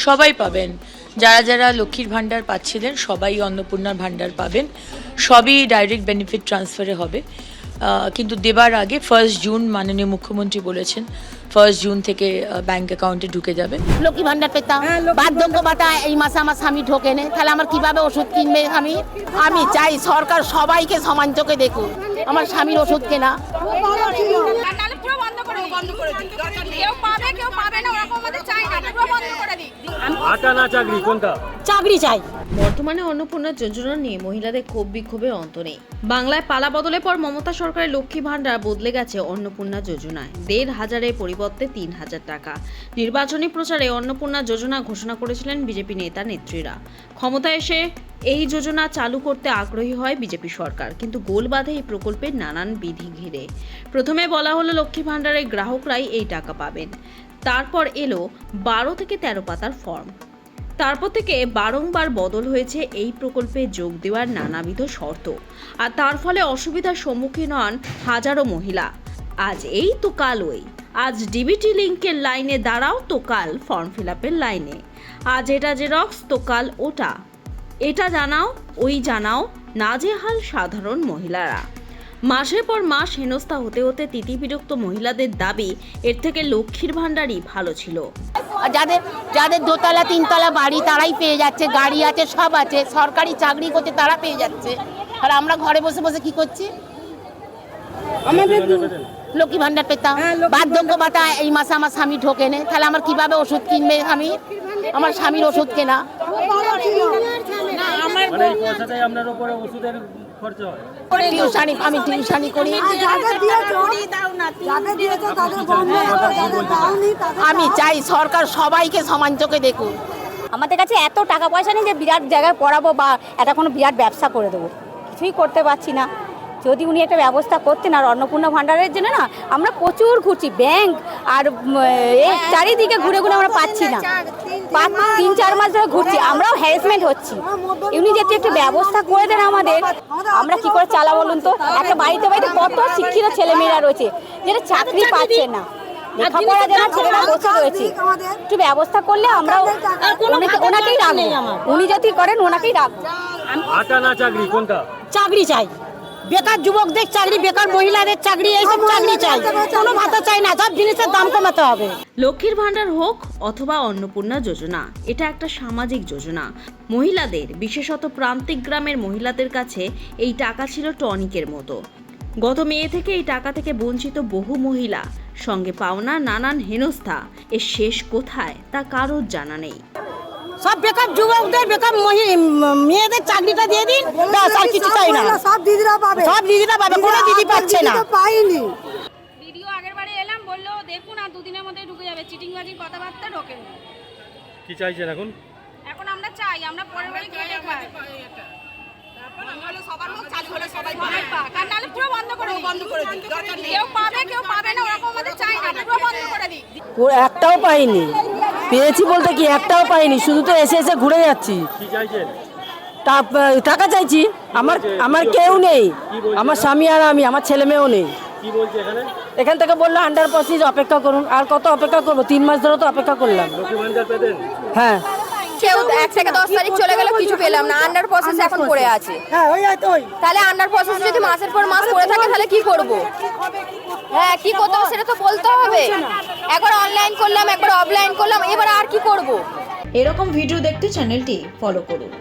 সবাই পাবেন। যারা যারা লক্ষ্মীর ভাণ্ডার পাচ্ছিলেন সবাই অন্নপূর্ণার ভাণ্ডার পাবেন। সবই ডাইরেক্ট বেনিফিট ট্রান্সফারে হবে, কিন্তু দেবার আগে 1 জুন মাননীয় মুখ্যমন্ত্রী বলেছেন 1 জুন থেকে ব্যাংক অ্যাকাউন্টে ঢুকে যাবে। লক্ষ্মী ভাণ্ডার পেতাম, বার্ধক্য ভাতা এই মাসে আমার স্বামী ঢোকে নেই, তাহলে আমার কিভাবে ওষুধ কিনবে? আমি চাই সরকার সবাইকে সমান চোখে দেখুন, আমার স্বামীর ওষুধ কেনা। চাকরি চাই। বর্তমানে অন্নপূর্ণা যোজনা নিয়ে মহিলাদের ক্ষোভ বিক্ষোভের অন্ত নেই। বাংলায় পালা বদলের পর মমতা সরকারের লক্ষ্মী ভাণ্ডার বদলে গেছে অন্নপূর্ণা যোজনায়। ১,৫০০-এর পরিবর্তে ৩,০০০ টাকা। নির্বাচনী প্রচারে অন্নপূর্ণা যোজনা ঘোষণা করেছিলেন বিজেপি নেতা নেত্রীরা। ক্ষমতায় এসে এই যোজনা চালু করতে আগ্রহী হয় বিজেপি সরকার, কিন্তু গোল বাঁধে এই প্রকল্পের নানান বিধি ঘিরে। প্রথমে বলা হলো লক্ষ্মী ভাণ্ডারের গ্রাহকরাই এই টাকা পাবেন। তারপর এলো ১২ থেকে ১৩ পাতার ফর্ম। তারপর থেকে বারংবার বদল হয়েছে এই প্রকল্পে যোগ দেওয়ার নানাবিধ শর্ত, আর তার ফলে অসুবিধার সম্মুখীন হন হাজারো মহিলা। আজ এই তো কাল ওই, আজ ডিবিটি লিঙ্কের লাইনে দাঁড়াও তো কাল ফর্ম ফিল আপের লাইনে, আজ এটা জেরক্স তো কাল ওটা, এটা জানাও ওই জানাও, নাজেহাল সাধারণ মহিলারা। মাসের পর মাস হেনস্থা হতে হতে তিতিবিরক্ত মহিলাদের দাবি এর থেকে লক্ষ্মীর ভাণ্ডারই ভালো ছিল। যাদের যাদের দোতলা তিনতলা বাড়ি তারাই পেয়ে যাচ্ছে, গাড়ি আছে, সব আছে, সরকারি চাকরি করছে তারা পেয়ে যাচ্ছে, আর আমরা ঘরে বসে বসে কি করছি? আমাদের লক্ষ্মী ভাণ্ডার পেতাম, বার্ধক্য ভাতা এই মাসে আমার স্বামী ঢোকে নেই, তাহলে আমার কিভাবে ওষুধ কিনবে? আমার স্বামীর ওষুধ কেনা। আমি টিউশনি করি। আমি চাই সরকার সবাইকে সমান চোখে দেখুন। আমাদের কাছে এত টাকা পয়সা নেই যে বিরাট জায়গায় পড়াবো বা এটা কোনো বিরাট ব্যবসা করে দেবো, কিছুই করতে পারছি না। যদি উনি একটা ব্যবস্থা করতেন, আর অন্নপূর্ণা ভাণ্ডারের জন্য না আমরা প্রচুর ঘুরছি, ব্যাংক আর চারিদিকে ঘুরে ঘুরে আমরা পাচ্ছি না, 3-4 মাস ধরে ঘুরছি, আমরাও হ্যারাসমেন্ট হচ্ছি। উনি যদি একটা ব্যবস্থা করে দেন আমাদের, আমরা কি করে চালা বলুন তো? একটা বাড়িতে বাড়িতে কত শিক্ষিত ছেলেমেয়েরা রয়েছে যেটা চাকরি পাচ্ছে না, লেখাপড়া জানা ছেলেরা বসে রয়েছে। একটু ব্যবস্থা করলে আমরাও ওনাকেই রাখবো, উনি যদি করেন ওনাকেই রাখবো। চাকরি চাই, বেকার যুবকদের চাকরি, বেকার মহিলাদের চাকরি, এইসব চাকরি চাই, কোনো ভাতা চাই না, সব জিনিসের দাম কমাতে হবে। লক্ষ্মীর ভাণ্ডার হোক অথবা অন্নপূর্ণা যোজনা, এটা একটা সামাজিক যোজনা। মহিলাদের, বিশেষত প্রান্তিক গ্রামের মহিলাদের কাছে এই টাকা ছিল টনিকের মতো। গত মে থেকে এই টাকা থেকে বঞ্চিত বহু মহিলা, সঙ্গে পাওনা নানান হেনস্থা। এর শেষ কোথায় তা কারোর জানা নেই। সব বেকার যুবকদের, বেকার মেয়েদের চাকরিটা দিয়ে দিন, আর কিছু চাই না। সব দিদিরা পাবে, কোনো দিদি পাচ্ছে না। পাইনি। ভিডিও আগের বারে এলাম, বললো দেখুন আর 2 দিনের মধ্যে ঢুকে যাবে, চিটিংবাজির কথাবার্তা ঢোকে। কি চাইছেন এখন? এখন আমরা চাই আমরা পরের বারে খেটে খাই, সবার মুখ চালু হলে সবাই পাক, আর নাহলে পুরো বন্ধ করে দিই। কেউ পাবে কেউ পাবে না, ওরকম আমাদের চাই না, পুরো বন্ধ করে দিই। একটাও পাইনি, পেয়েছি বলতে কি একটাও পাইনি, শুধু তো এসে এসে ঘুরে যাচ্ছি। কি চাইছেন? টাকা চাইছি। আমার কেউ নেই, আমার স্বামী আর আমি, আমার ছেলে মেয়েও নেই। কি বলছে এখানে? এখান থেকে বললো আন্ডার প্রসেস অপেক্ষা করুন। আর কত অপেক্ষা করবো? 3 মাস ধরে তো অপেক্ষা করলাম। লক্ষ্মী ভাণ্ডার পেতেন? হ্যাঁ, কেউ 1 থেকে 10 তারিখ চলে গেল, কিছু পেলাম না, আন্ডার প্রসেস এখন পড়ে আছে। তাহলে আন্ডার প্রসেস যদি মাসের পর মাস পড়ে থাকে তাহলে কি করব? হ্যাঁ, কি করতে হবে সেটা তো বলতে হবে। একবার অনলাইন করলাম, একবার অফলাইন করলাম, এবার আর কি করব? এরকম ভিডিও দেখতে চ্যানেলটি ফলো করুন।